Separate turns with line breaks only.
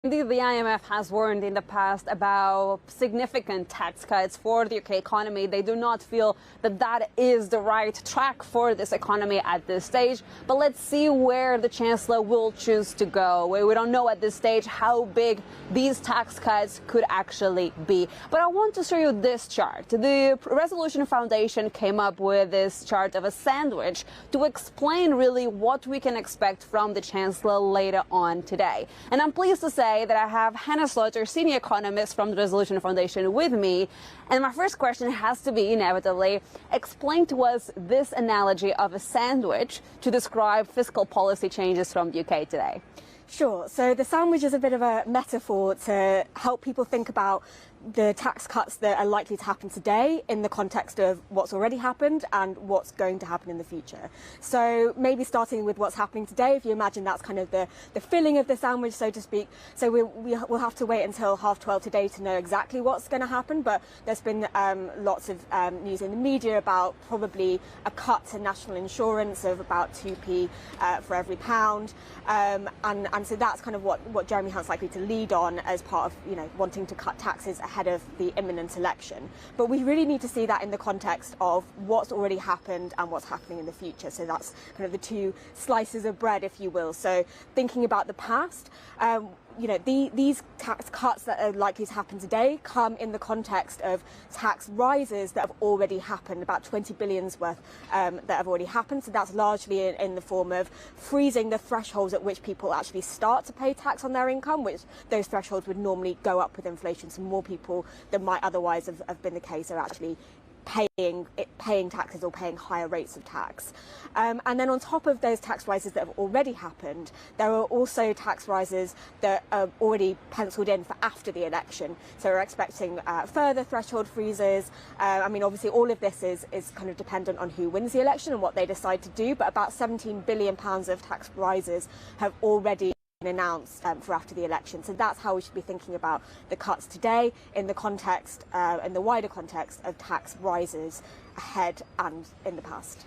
Indeed, the IMF has warned in the past about significant tax cuts for the UK economy. They do not feel that that is the right track for this economy at this stage. But let's see where the Chancellor will choose to go. We don't know at this stage how big these tax cuts could actually be. But I want to show you this chart. The Resolution Foundation came up with this chart of a sandwich to explain really what we can expect from the Chancellor later on today. And I'm pleased to say that I have Hannah Slaughter, senior economist from the Resolution Foundation, with me. And my first question has to be, inevitably, explain to us this analogy of a sandwich to describe fiscal policy changes from the UK today.
Sure. So the sandwich is a bit of a metaphor to help people think about the tax cuts that are likely to happen today in the context of what's already happened and what's going to happen in the future. So maybe starting with what's happening today, if you imagine that's kind of the filling of the sandwich, so to speak. So we'll have to wait until 12:30 today to know exactly what's going to happen, but there's been lots of news in the media about probably a cut to national insurance of about 2p for every pound, and so that's kind of what Jeremy Hunt's likely to lead on as part of wanting to cut taxes ahead of the imminent election. But we really need to see that in the context of what's already happened and what's happening in the future. So that's kind of the two slices of bread, if you will. So thinking about the past, these tax cuts that are likely to happen today come in the context of tax rises that have already happened, about 20 billion's worth that have already happened. So that's largely in the form of freezing the thresholds at which people actually start to pay tax on their income, which those thresholds would normally go up with inflation. So more people than might otherwise have been the case are actually paying taxes or paying higher rates of tax. And then on top of those tax rises that have already happened, there are also tax rises that are already penciled in for after the election. So we're expecting further threshold freezes. Obviously all of this is kind of dependent on who wins the election and what they decide to do, but about £17 billion of tax rises have already announced for after the election. So that's how we should be thinking about the cuts today in the context, in the wider context of tax rises ahead and in the past.